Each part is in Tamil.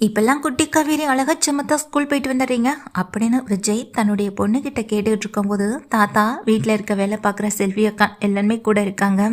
இப்பெல்லாம் குட்டி காவேரி அழகா சமத்தா ஸ்கூல் போயிட்டு வந்துடுறீங்க அப்படின்னு விஜய் தன்னுடைய பொண்ணுகிட்ட கேட்டுக்கிட்டு இருக்கும்போது தாத்தா வீட்டில் இருக்க வேலை பார்க்குற செல்வி அக்கா எல்லாருமே கூட இருக்காங்க.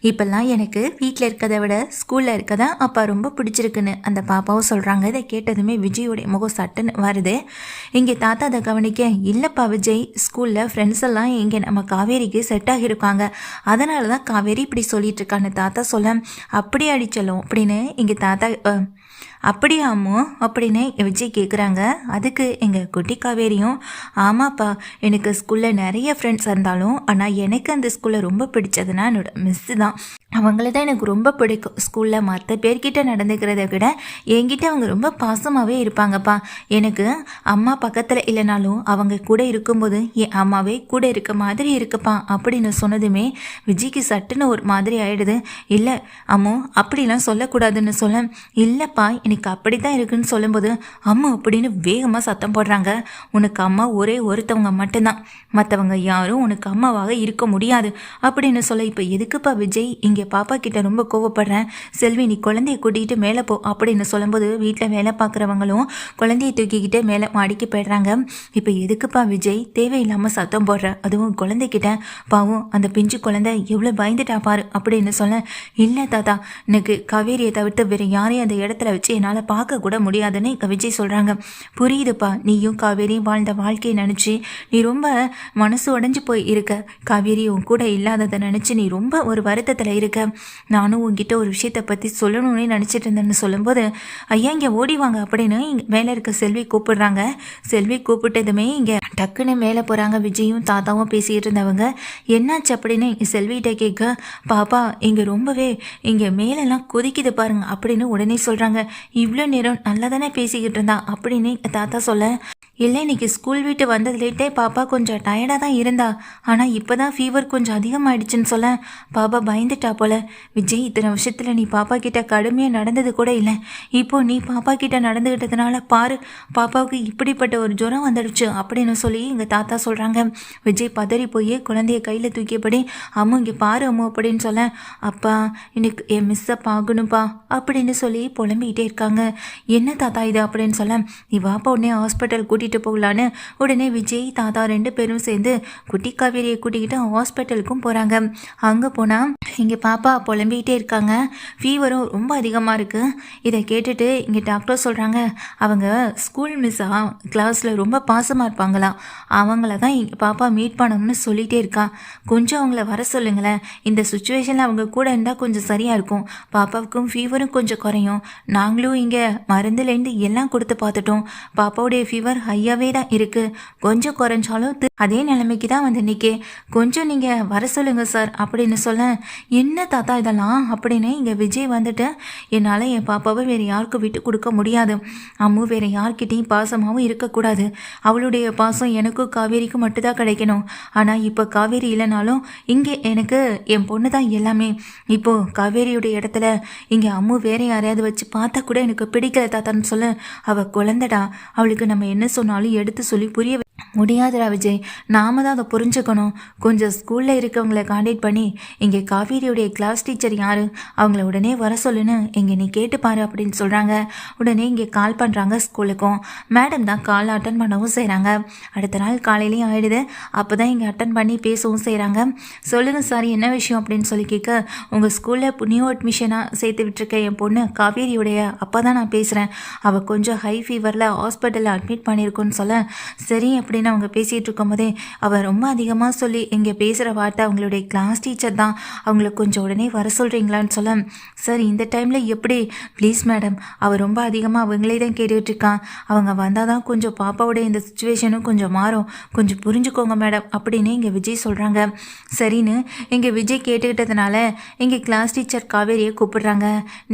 இப்பெல்லாம் எனக்கு வீட்டில் இருக்கதை விட ஸ்கூலில் இருக்கதா அப்பா ரொம்ப பிடிச்சிருக்குன்னு அந்த பாப்பாவும் சொல்கிறாங்க. இதை கேட்டதுமே விஜயோடைய முகம் சட்டுன்னு வருது. இங்கே தாத்தா அதை கவனிக்க, இல்லைப்பா விஜய், ஸ்கூலில் ஃப்ரெண்ட்ஸ் எல்லாம் இங்கே நம்ம காவேரிக்கு செட் ஆகியிருக்காங்க, அதனால தான் காவேரி இப்படி சொல்லிட்டு இருக்கான்னு தாத்தா சொல்ல, அப்படி அடிச்சலும் அப்படின்னு இங்கே தாத்தா அப்படியாமோ அப்படின்னு விஜய் கேட்குறாங்க. அதுக்கு எங்கள் குட்டி காவேரியும், ஆமாப்பா, எனக்கு ஸ்கூலில் நிறைய ஃப்ரெண்ட்ஸ் இருந்தாலும் ஆனால் எனக்கு அந்த ஸ்கூலில் ரொம்ப பிடிச்சதுன்னா என்னோட மிஸ்ஸு தான். அவங்கள தான் எனக்கு ரொம்ப பிடிக்கும். ஸ்கூலில் மற்ற பேர்கிட்ட நடந்துக்கிறத விட என்கிட்ட அவங்க ரொம்ப பாசமாகவே இருப்பாங்கப்பா. எனக்கு அம்மா பக்கத்தில் இல்லைனாலும் அவங்க கூட இருக்கும்போது என் அம்மாவே கூட இருக்க மாதிரி இருக்குப்பா அப்படின்னு சொன்னதுமே விஜய்க்கு சட்டுன்னு ஒரு மாதிரி ஆயிடுது. இல்லை அம்மோ, அப்படிலாம் சொல்லக்கூடாதுன்னு சொல்ல, இல்லைப்பா எனக்கு அப்படி தான் இருக்குன்னு சொல்லும்போது அம்மா அப்படின்னு வேகமாக சத்தம் போடுறாங்க. உனக்கு அம்மா ஒரே ஒருத்தவங்க மட்டும்தான், மற்றவங்க யாரும் உனக்கு அம்மாவாக இருக்க முடியாது அப்படின்னு சொல்ல, இப்போ எதுக்குப்பா விஜய் இங்கே பாப்பா கிட்ட ரொம்ப கோவப்படுறேன், செல்வி நீ குழந்தைய கூட்டிகிட்டு மேலே போ அப்படின்னு சொல்லும்போது வீட்டில் வேலை பார்க்குறவங்களும் குழந்தைய தூக்கிக்கிட்டு மேலே மாடிக்கு போயிடுறாங்க. இப்போ எதுக்குப்பா விஜய் தேவையில்லாமல் சத்தம் போடுற, அதுவும் குழந்தைகிட்ட, பாவம் அந்த பிஞ்சு குழந்தை எவ்வளோ பயந்துட்டா பாரு அப்படின்னு சொல்ல, இல்லை தாத்தா, எனக்கு காவேரியை தவிர்த்து வேறு யாரையும் அந்த இடத்துல வச்சு என்னால் பார்க்க கூட முடியாதுன்னு விஜய் சொல்கிறாங்க. புரியுதுப்பா, நீயும் காவேரியும் வாழ்ந்த வாழ்க்கையை நினச்சி நீ ரொம்ப மனசு உடஞ்சி போய் இருக்க, காவேரி உன் கூட இல்லாததை நினச்சி நீ ரொம்ப ஒரு வருத்தத்தில் இருக்க. நானும் உங்ககிட்ட ஒரு விஷயத்தை பற்றி சொல்லணும்னு நினச்சிட்டு இருந்தேன்னு சொல்லும்போது, ஐயா இங்கே ஓடிவாங்க அப்படின்னு இங்கே மேலே இருக்க செல்வி கூப்பிடுறாங்க. செல்வி கூப்பிட்டதுமே இங்கே டக்குன்னு மேலே போகிறாங்க. விஜயும் தாத்தாவும் பேசிகிட்டு இருந்தவங்க, என்னாச்சு அப்படின்னு செல்விகிட்ட கேட்க, பாப்பா இங்கே ரொம்பவே இங்கே மேலெல்லாம் கொதிக்குது பாருங்க அப்படின்னு உடனே சொல்கிறாங்க. இவ்வளோ நேரம் நல்லா தானே பேசிக்கிட்டு இருந்தா அப்படின்னு தாத்தா சொல்ல, இல்லை இன்னைக்கு ஸ்கூல் விட்டு வந்ததுலேட்டே பாப்பா கொஞ்சம் டயர்டாக தான் இருந்தா, ஆனால் இப்போ தான் ஃபீவர் கொஞ்சம் அதிகமாகிடுச்சுன்னு சொல்ல, பாப்பா பயந்துட்டா போல. விஜய், இத்தனை வருஷத்தில் நீ பாப்பா கிட்ட கடுமையாக நடந்தது கூட இல்லை, இப்போ நீ பாப்பா கிட்ட நடந்துக்கிட்டதுனால பாரு பாப்பாவுக்கு இப்படிப்பட்ட ஒரு ஜுரம் வந்துடுச்சு அப்படின்னு சொல்லி எங்கள் தாத்தா சொல்கிறாங்க. விஜய் பதறி போய் குழந்தைய கையில் தூக்கியபடி, அம்மா இங்கே பாரு அம்மா அப்படின்னு சொல்ல, அப்பா எனக்கு என் மிஸ்ஸை பார்க்கணுப்பா அப்படின்னு சொல்லி புலம்பிக்கிட்டே இருக்காங்க. என்ன தாத்தா இது அப்படின்னு சொல்ல, நீ வாப்பா உடனே ஹாஸ்பிட்டல் கூட்டிகிட்டு போகலான்னு உடனே விஜய் தாத்தா ரெண்டு பேரும் சேர்ந்து குட்டி காவேரியை கூட்டிக்கிட்டு ஹாஸ்பிட்டலுக்கும் போகிறாங்க. அங்கே போனால் இங்கே பாப்பா புலம்பிக்கிட்டே இருக்காங்க, ஃபீவரும் ரொம்ப அதிகமாக இருக்குது. இதை கேட்டுட்டு இங்கே டாக்டர் சொல்கிறாங்க, அவங்க ஸ்கூல் மிஸ்ஸாக கிளாஸில் ரொம்ப பாசமாக இருப்பாங்களாம், அவங்கள தான் இங்கே பாப்பா மீட் பண்ணணும்னு சொல்லிகிட்டே இருக்கா, கொஞ்சம் அவங்கள வர சொல்லுங்களேன், இந்த சுச்சுவேஷனில் அவங்க கூட இருந்தால் கொஞ்சம் சரியாக இருக்கும், பாப்பாவுக்கும் ஃபீவரும் கொஞ்சம் குறையும், நாங்களும் இங்கே மருந்துலேருந்து எல்லாம் கொடுத்து பார்த்துட்டோம், பாப்பாவுடைய ஃபீவர் ஹையாகவே தான் இருக்குது, கொஞ்சம் குறைஞ்சாலும் அதே நிலைமைக்கு தான் வந்து நிற்கே, கொஞ்சம் நீங்கள் வர சொல்லுங்கள் சார் அப்படின்னு சொல்ல, என்ன தாத்தா இதெல்லாம் அப்படின்னு இங்கே விஜய் வந்துட்டு, என்னால் என் பாப்பாவை வேறு யாருக்கும் விட்டு கொடுக்க முடியாது, அம்மு வேறு யார்கிட்டையும் பாசமாகவும் இருக்கக்கூடாது, அவளுடைய பாசம் எனக்கும் காவேரிக்கும் மட்டும்தான் கிடைக்கணும், ஆனால் இப்போ காவேரி இல்லைனாலும் இங்கே எனக்கு என் பொண்ணு தான் எல்லாமே, இப்போது காவேரியுடைய இடத்துல இங்கே அம்மு வேறு யாரையாவது வச்சு பார்த்தா கூட எனக்கு பிடிக்கல தாத்தான்னு சொல்ல, அவள் குழந்தடா, அவளுக்கு நம்ம என்ன சொன்னாலும் எடுத்து சொல்லி புரிய முடியாதுடா விஜய், நாம தான் அதை புரிஞ்சுக்கணும், கொஞ்சம் ஸ்கூலில் இருக்கவங்களை காண்டாக்ட் பண்ணி இங்கே காவேரியுடைய கிளாஸ் டீச்சர் யார் அவங்கள உடனே வர சொல்லுன்னு இங்கே நீ கேட்டுப்பாரு அப்படின்னு சொல்கிறாங்க. உடனே இங்கே கால் பண்ணுறாங்க ஸ்கூலுக்கும், மேடம் தான் கால் அட்டன் பண்ணவும் செய்கிறாங்க. அடுத்த நாள் காலையிலையும் ஆகிடுது. அப்போ தான் இங்கே அட்டன் பண்ணி பேசவும் செய்கிறாங்க. சொல்லுங்கள் சார் என்ன விஷயம் அப்படின்னு சொல்லி கேட்க, உங்கள் ஸ்கூலில் நியூ அட்மிஷனாக சேர்த்து விட்டுருக்க என் பொண்ணு காவேரியுடைய அப்பா தான் நான் பேசுகிறேன், அவள் கொஞ்சம் ஹை ஃபீவரில் ஹாஸ்பிட்டலில் அட்மிட் பண்ணியிருக்கோன்னு சொல்ல, சரி அப்படின்னு அவங்க பேசிகிட்டு இருக்கும்போதே அவள் ரொம்ப அதிகமாக சொல்லி இங்கே பேசுகிற வார்த்தை அவங்களுடைய கிளாஸ் டீச்சர் தான், அவங்கள கொஞ்சம் உடனே வர சொல்கிறீங்களான்னு சொல்ல, சார் இந்த டைமில் எப்படி, ப்ளீஸ் மேடம், அவள் ரொம்ப அதிகமாக அவங்களே தான் கேட்டுட்ருக்கான், அவங்க வந்தால் தான் கொஞ்சம் பாப்பாவோட இந்த சுச்சுவேஷனும் கொஞ்சம் மாறும், கொஞ்சம் புரிஞ்சுக்கோங்க மேடம் அப்படின்னு இங்கே விஜய் சொல்கிறாங்க. சரின்னு இங்கே விஜய் கேட்டுக்கிட்டதுனால இங்கே கிளாஸ் டீச்சர் காவேரியை கூப்பிடுறாங்க.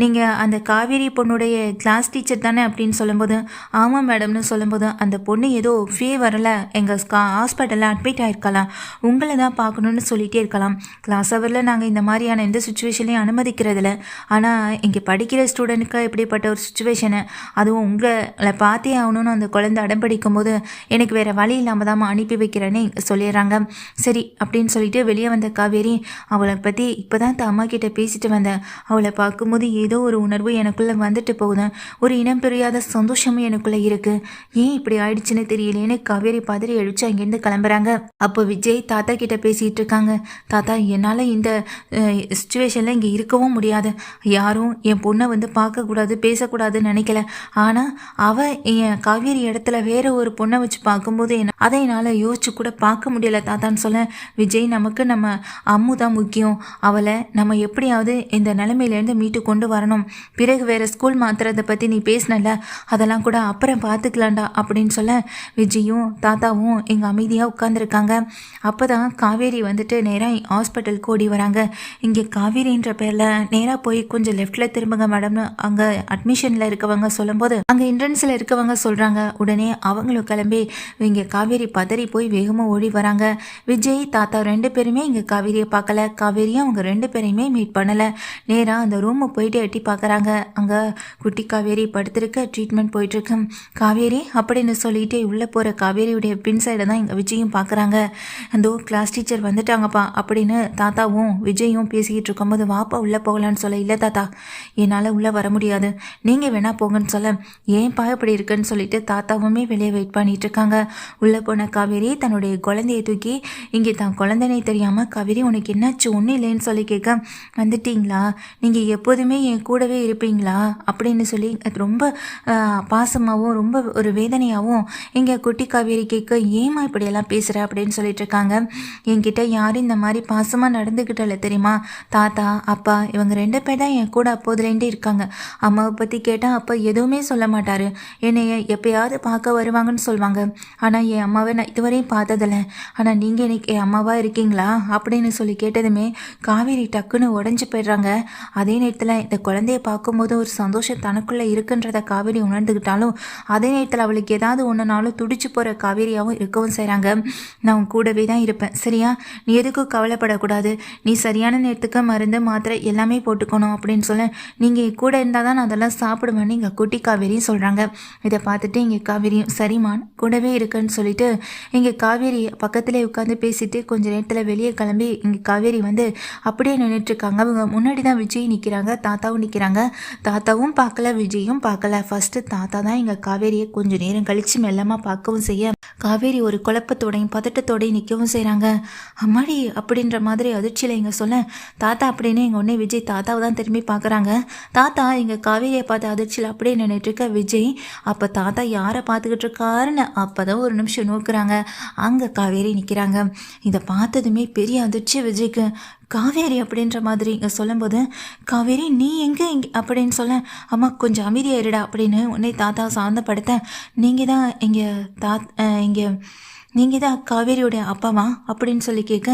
நீங்கள் அந்த காவேரி பொண்ணுடைய கிளாஸ் டீச்சர் தானே அப்படின்னு சொல்லும்போது, ஆமாம் மேடம்னு சொல்லும்போது, அந்த பொண்ணு ஏதோ ஃபீவரில் நேரத்தில் எங்கள் ஹாஸ்பிட்டலில் அட்மிட் ஆகிருக்கலாம், உங்களை தான் பார்க்கணுன்னு சொல்லிகிட்டே இருக்கலாம். கிளாஸ் ஹவரில் நாங்கள் இந்த மாதிரியான எந்த சுச்சுவேஷன்லையும் அனுமதிக்கிறதில்ல. ஆனால் இங்கே படிக்கிற ஸ்டூடெண்ட்டுக்கு இப்படிப்பட்ட ஒரு சுச்சுவேஷனை, அதுவும் உங்களை பார்த்தே ஆகணும்னு அந்த குழந்தை அடம்பிடிக்கும் போது எனக்கு வேறு வழி இல்லாமல் தான் அனுப்பி வைக்கிறேன்னு சொல்லிடுறாங்க. சரி அப்படின்னு சொல்லிட்டு வெளியே வந்த காவேரி அவளை பற்றி இப்போ தான் அம்மா கிட்ட பேசிட்டு வந்தேன். அவளை பார்க்கும்போது ஏதோ ஒரு உணர்வு எனக்குள்ளே வந்துட்டு போகுது, ஒரு இனம் புரியாத சந்தோஷமும் எனக்குள்ளே இருக்குது. ஏன் இப்படி ஆயிடுச்சுன்னு தெரியலேன்னு காவேரி பதறி அழிச்சு அங்கேருந்து கிளம்புறாங்க. அப்போ விஜய் தாத்தா கிட்ட பேசிகிட்டு இருக்காங்க. தாத்தா, என்னால் இந்த சுச்சுவேஷனில் இங்கே இருக்கவும் முடியாது. யாரும் என் பொண்ணை பார்க்கக்கூடாது பேசக்கூடாதுன்னு நினைக்கல. ஆனால் அவள் என் காவேரி இடத்துல வேற ஒரு பொண்ணை வச்சு பார்க்கும்போது அதை என்னால் யோசிச்சு கூட பார்க்க முடியல தாத்தான்னு சொல்ல, விஜய் நமக்கு நம்ம அம்மு தான் முக்கியம். அவளை நம்ம எப்படியாவது இந்த நிலைமையிலேருந்து மீட்டு கொண்டு வரணும். பிறகு வேறு ஸ்கூல் மாத்துறதை பற்றி நீ பேசினல, அதெல்லாம் கூட அப்புறம் பார்த்துக்கலாண்டா அப்படின்னு சொல்ல, விஜயும் தாத்தாவும் இங்கே அமைதியாக உட்காந்துருக்காங்க. அப்போ தான் காவேரி நேராக ஹாஸ்பிட்டலுக்கு ஓடி வராங்க. இங்கே காவேரின்ற பேரில் நேராக போய் கொஞ்சம் லெஃப்டில் திரும்புங்க மேடம்னு அங்கே அட்மிஷனில் இருக்கவங்க சொல்லும்போது அங்கே என்ட்ரன்ஸில் இருக்கவங்க சொல்கிறாங்க. உடனே அவங்களும் கிளம்பி இங்கே காவேரி பதறி போய் வேகமாக ஓடி வராங்க. விஜய் தாத்தா 2 பேருமே இங்கே காவேரியை பார்க்கல, காவேரியும் அவங்க 2 பேரையுமே மீட் பண்ணலை. நேராக அந்த ரூமை போயிட்டு எட்டி பார்க்குறாங்க. அங்கே குட்டி காவேரி படுத்திருக்க ட்ரீட்மெண்ட் போயிட்டுருக்கு. காவேரி அப்படின்னு சொல்லிட்டு உள்ளே போகிற காவேரியுடைய பின் சைடை தான் இங்கே விஜயும் பார்க்குறாங்க. அந்த கிளாஸ் டீச்சர் வந்துட்டாங்கப்பா அப்படின்னு தாத்தாவும் விஜயும் பேசிக்கிட்டு இருக்கும்போது, வாப்பா உள்ளே போகலான்னு சொல்ல, இல்லை தாத்தா என்னால் உள்ளே வர முடியாது, நீங்கள் வேணா போங்கன்னு சொல்ல, ஏன்ப்பா இப்படி இருக்குன்னு சொல்லிட்டு தாத்தாவுமே வெளியே வெயிட் பண்ணிட்டு இருக்காங்க. உள்ளே போன காவேரி தன்னுடைய குழந்தையை தூக்கி இங்கே தான் குழந்தைனே தெரியாமல், காவேரி உனக்கு என்னாச்சு, ஒன்றும் இல்லைன்னு சொல்லி கேட்க, வந்துட்டீங்களா, நீங்கள் எப்போதுமே என் கூடவே இருப்பீங்களா அப்படின்னு சொல்லி ரொம்ப பாசமாகவும் ரொம்ப ஒரு வேதனையாகவும் இங்கே குட்டி காவேரி கேட்க, ஏமா இப்படியெல்லாம் பேசுகிற அப்படின்னு சொல்லிட்டு இருக்காங்க. என்கிட்ட யாரும் இந்த மாதிரி பாசமாக நடந்துக்கிட்டல தெரியுமா, தாத்தா அப்பா இவங்க 2 பேர் தான் என் கூட அப்போதுலேருந்தே இருக்காங்க. அம்மாவை பற்றி கேட்டால் அப்பா எதுவுமே சொல்ல மாட்டார், என்னைய எப்பயாவது பார்க்க வருவாங்கன்னு சொல்லுவாங்க. ஆனால் என் அம்மாவை நான் இதுவரையும் பார்த்ததில்ல. ஆனால் நீங்கள் எனக்கு என் அம்மாவாக இருக்கீங்களா அப்படின்னு சொல்லி கேட்டதுமே காவேரி டக்குன்னு உடஞ்சி போயிடுறாங்க. அதே நேரத்தில் இந்த குழந்தைய பார்க்கும்போது ஒரு சந்தோஷம் தனக்குள்ளே இருக்குன்றதை காவேரி உணர்ந்துக்கிட்டாலும், அதே நேரத்தில் அவளுக்கு ஏதாவது ஒன்றுனாலும் துடிச்சு போகிற காவேரியாகவும் இருக்கவும் செய்கிறாங்க. நான் உன் கூடவே தான் இருப்பேன் சரியா, நீ எதுக்கும் கவலைப்படக்கூடாது, நீ சரியான நேரத்துக்கு மருந்து மாத்திரை எல்லாமே போட்டுக்கணும் அப்படின்னு சொல்ல, நீங்கள் கூட இருந்தால் தான் நான் அதெல்லாம் சாப்பிடுவேன்னு இங்கே குட்டி காவேரியும் சொல்கிறாங்க. இதை பார்த்துட்டு இங்கே காவேரியும் சரிமான் கூடவே இருக்குன்னு சொல்லிட்டு இங்கே காவேரி பக்கத்துலேயே உட்காந்து பேசிட்டு கொஞ்சம் நேரத்தில் வெளியே கிளம்பி இங்கே காவேரி அப்படியே நின்றுட்டுருக்காங்க. அவங்க முன்னாடி தான் விஜய் நிற்கிறாங்க, தாத்தாவும் நிற்கிறாங்க. தாத்தாவும் பார்க்கல, விஜயும் பார்க்கல. ஃபஸ்ட்டு தாத்தா தான் இங்கே காவேரியை கொஞ்சம் நேரம் கழித்து மெல்லமாக பார்க்கவும் செய்ய, காவேரி ஒரு குழப்பத்தோடையும் பதட்டத்தோடையும் நிற்கவும் செய்கிறாங்க. அம்மாடி அப்படின்ற மாதிரி அதிர்ச்சியில் இங்கே சொல்ல, தாத்தா அப்படின்னு எங்கள் உடனே விஜய் தாத்தாவை தான் திரும்பி பார்க்குறாங்க. தாத்தா இங்கே காவேரியை பார்த்து அதிர்ச்சியில் அப்படியே நின்றுட்டுருக்க விஜய், அப்போ தாத்தா யாரை பார்த்துக்கிட்டு இருக்காருன்னு அப்போ தான் ஒரு நிமிஷம் நோக்குறாங்க. அங்கே காவேரி நிற்கிறாங்க. இதை பார்த்ததுமே பெரிய அதிர்ச்சி விஜய்க்கு. காவேரி அப்படின்ற மாதிரி இங்கே சொல்லும்போது, காவேரி நீ எங்கே இங்கே அப்படின்னு சொல்ல, அம்மா கொஞ்சம் அமைதியாயிருடா அப்படின்னு உன்னை தாத்தா சார்ந்தப்படுத்த, நீங்கள் தான் நீங்கள் தான் காவேரியோடைய அப்பாவா அப்படின்னு சொல்லி கேட்க,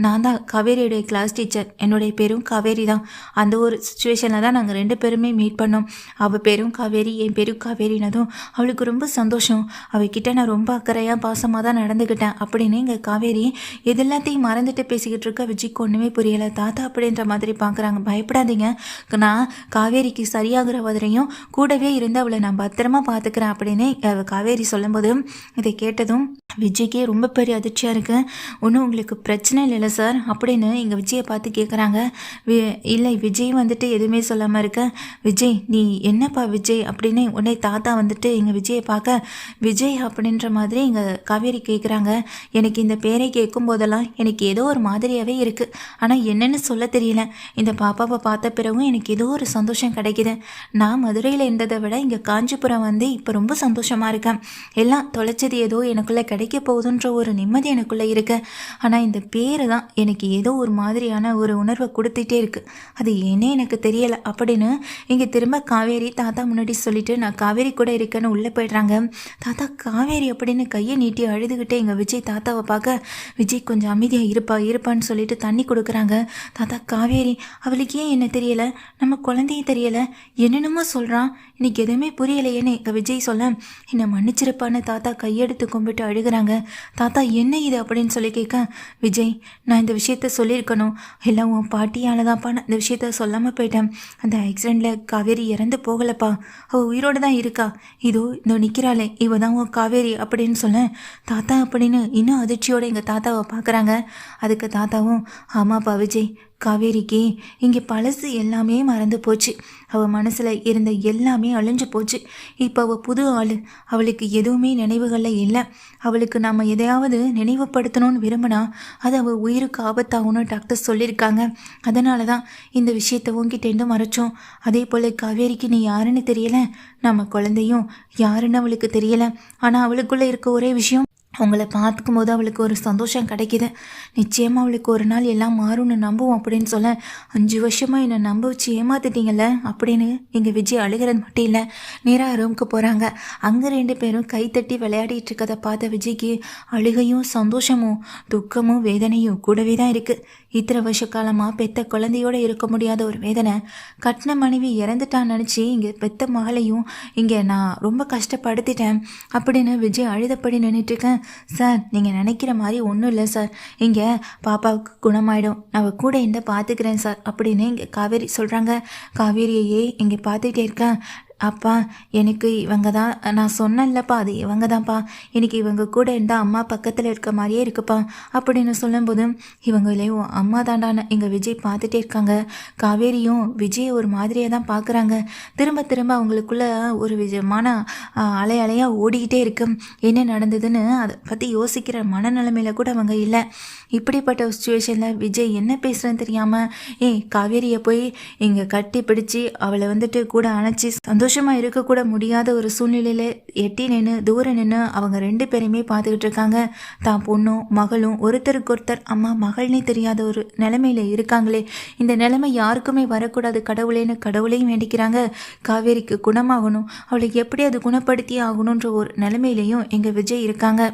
நான் தான் காவேரியோடைய கிளாஸ் டீச்சர், என்னுடைய பேரும் காவேரி தான். அந்த ஒரு சுச்சுவேஷனில் தான் நாங்கள் 2 பேருமே மீட் பண்ணோம். அவள் பேரும் காவேரி, என் பேரும் காவேரினதும் அவளுக்கு ரொம்ப சந்தோஷம். அவகிட்ட நான் ரொம்ப அக்கறையாக பாசமாக தான் நடந்துக்கிட்டேன் அப்படின்னு இங்கே காவேரி இது எல்லாத்தையும் மறந்துட்டு பேசிக்கிட்டு இருக்க விஜய்க்கு ஒன்றுமே புரியலை. தாத்தா அப்படின்ற மாதிரி பார்க்குறாங்க. பயப்படாதீங்க, நான் காவேரிக்கு சரியாகிற வரையும் கூடவே இருந்து அவளை நான் பத்திரமா பார்த்துக்கிறேன் அப்படின்னு காவேரி சொல்லும்போது, இதை கேட்டதும் விஜய்க்கே ரொம்ப பெரிய அதிர்ச்சியாக இருக்குது. ஒன்றும் உங்களுக்கு பிரச்சனை இல்லைல்ல சார் அப்படின்னு இங்கே விஜயை பார்த்து கேட்குறாங்க. இல்லை விஜய் எதுவுமே சொல்லாமல் இருக்க, விஜய் நீ என்னப்பா விஜய் அப்படின்னு உடனே தாத்தா எங்கள் விஜயை பார்க்க, விஜய் அப்படின்ற மாதிரி இங்கே காவேரி கேட்குறாங்க. எனக்கு இந்த பேரை கேட்கும் போதெல்லாம் எனக்கு ஏதோ ஒரு மாதிரியாகவே இருக்குது, ஆனால் என்னென்னு சொல்ல தெரியல. இந்த பாப்பாவை பார்த்த பிறகும் எனக்கு ஏதோ ஒரு சந்தோஷம் கிடைக்கிது. நான் மதுரையில் இருந்ததை விட இங்கே காஞ்சிபுரம் இப்போ ரொம்ப சந்தோஷமாக இருக்கேன். எல்லாம் தொலைச்சது ஏதோ எனக்குள்ளே கிடைக்க போகுதுன்ற ஒரு நிம்மதி எனக்குள்ளே இருக்கு. ஆனால் இந்த பேர் தான் எனக்கு ஏதோ ஒரு மாதிரியான ஒரு உணர்வை கொடுத்துட்டே இருக்கு, அது ஏன்னே எனக்கு தெரியலை அப்படின்னு இங்கே திரும்ப காவேரி தாத்தா முன்னாடி சொல்லிட்டு நான் காவேரி கூட இருக்கேன்னு உள்ளே போய்ட்றாங்க. தாத்தா காவேரி அப்படின்னு கையை நீட்டி அழுதுகிட்டே எங்கள் விஜய் தாத்தாவை பார்க்க, விஜய் கொஞ்சம் அமைதியாக இருப்பான்னு சொல்லிட்டு தண்ணி கொடுக்குறாங்க. தாத்தா காவேரி அவளுக்கு ஏன் என்ன தெரியலை, நம்ம குழந்தையும் தெரியலை, என்னென்னமோ சொல்கிறான், இன்னைக்கு எதுவுமே புரியலையேன்னு எங்கள் விஜய் சொல்ல, என்னை மன்னிச்சிருப்பான்னு தாத்தா கையெடுத்து கும்பிட்டு அழுக, அழுகுறாங்க. தாத்தா என்ன இது அப்படின்னு சொல்லி கேட்க, விஜய் நான் இந்த விஷயத்த சொல்லியிருக்கணும், எல்லாம் உன் பாட்டியால் தான்ப்பா நான் இந்த விஷயத்த சொல்லாமல் போயிட்டேன். அந்த ஆக்சிடெண்ட்டில் காவேரி இறந்து போகலப்பா, அவள் உயிரோடு தான் இருக்கா, இதோ இந்த நிற்கிறாளே இவ தான் உன் காவேரி அப்படின்னு சொல்ல, தாத்தா அப்படின்னு இன்னும் அதிர்ச்சியோடு எங்கள் தாத்தாவை பார்க்குறாங்க. அதுக்கு தாத்தாவும், ஆமாப்பா விஜய், காவேரிக்கு இங்கே பழசு எல்லாமே மறந்து போச்சு, அவள் மனசில் இருந்த எல்லாமே அழிஞ்சு போச்சு. இப்போ அவள் புது ஆள், அவளுக்கு எதுவுமே நினைவுகளில் இல்லை. அவளுக்கு நம்ம எதையாவது நினைவுபடுத்தணும்னு விரும்பினா அது அவள் உயிருக்கு ஆபத்தாகும்னு டாக்டர் சொல்லியிருக்காங்க. அதனால தான் இந்த விஷயத்தை உங்ககிட்டேருந்து மறைச்சோம். அதே போல் காவேரிக்கு நீ யாருன்னு தெரியலை, நம்ம குழந்தையும் யாருன்னு அவளுக்கு தெரியலை. ஆனால் அவளுக்குள்ளே இருக்க ஒரே விஷயம், உங்களை பார்த்துக்கும் போது அவளுக்கு ஒரு சந்தோஷம் கிடைக்கிது. நிச்சயமாக அவளுக்கு ஒரு நாள் எல்லாம் மாறும்னு நம்புவோம் அப்படின்னு சொல்ல, 5 வருஷமாக என்னை நம்ப வச்சு ஏமாத்திட்டீங்கல்ல அப்படின்னு எங்கள் விஜய் அழுகிறது மட்டும் இல்லை, நேராக ரூமுக்கு போகிறாங்க. அங்கே 2 பேரும் கைத்தட்டி விளையாடிட்டு இருக்கதை பார்த்த விஜய்க்கு அழுகையும் சந்தோஷமும் துக்கமும் வேதனையும் கூடவே தான் இருக்குது. இத்தனை வருஷ காலமாக பெத்த குழந்தையோடு இருக்க முடியாத ஒரு வேதனை, கட்டின மனைவி இறந்துட்டான்னு நினச்சி இங்கே பெத்த மகளையும் இங்கே நான் ரொம்ப கஷ்டப்படுத்திட்டேன் அப்படின்னு விஜய் அழுதப்படி நின்றுட்டுருக்கேன். சார் நீங்கள் நினைக்கிற மாதிரி ஒன்றும் இல்லை சார், இங்கே பாப்பாவுக்கு குணமாயிடும், நான் கூட இந்த பார்த்துக்கிறேன் சார் அப்படின்னு இங்கே காவேரி சொல்கிறாங்க. காவேரியையே இங்கே பார்த்துக்கிட்டே இருக்கேன். அப்பா எனக்கு இவங்க தான், நான் சொன்னேன்லப்பா அது இவங்க தான்ப்பா, எனக்கு இவங்க கூட இருந்தால் அம்மா பக்கத்தில் இருக்க மாதிரியே இருக்குப்பா அப்படின்னு சொல்லும்போது, இவங்களையும் அம்மா தாண்டான எங்கள் விஜய் பார்த்துட்டே இருக்காங்க. காவேரியும் விஜயை ஒரு மாதிரியாக தான் பார்க்குறாங்க. திரும்ப திரும்ப அவங்களுக்குள்ள ஒரு விதமான அலையாக ஓடிக்கிட்டே இருக்கு. என்ன நடந்ததுன்னு அதை பற்றி யோசிக்கிற மனநிலைமையில் கூட அவங்க இல்லை. இப்படிப்பட்ட ஒரு சுச்சுவேஷனில் விஜய் என்ன பேசுகிறேன்னு தெரியாமல் காவேரியை போய் இங்கே கட்டி பிடிச்சி அவளை வந்துட்டு கூட அணைச்சி சந்தோஷமாக இருக்கக்கூட முடியாத ஒரு சூழ்நிலையில் எட்டி நின்று தூரம் நின்று அவங்க 2 பேரையுமே பார்த்துக்கிட்டு இருக்காங்க. தான் பொண்ணும் மகளும் ஒருத்தருக்கு ஒருத்தர் அம்மா மகள்னே தெரியாத ஒரு நிலைமையில் இருக்காங்களே, இந்த நிலைமை யாருக்குமே வரக்கூடாது கடவுளேன்னு கடவுளையும் வேண்டிக்கிறாங்க. காவேரிக்கு குணமாகணும், அவளுக்கு எப்படி அது குணப்படுத்தி ஆகணுன்ற ஒரு நிலைமையிலையும் எங்கள் விஜய் இருக்காங்க.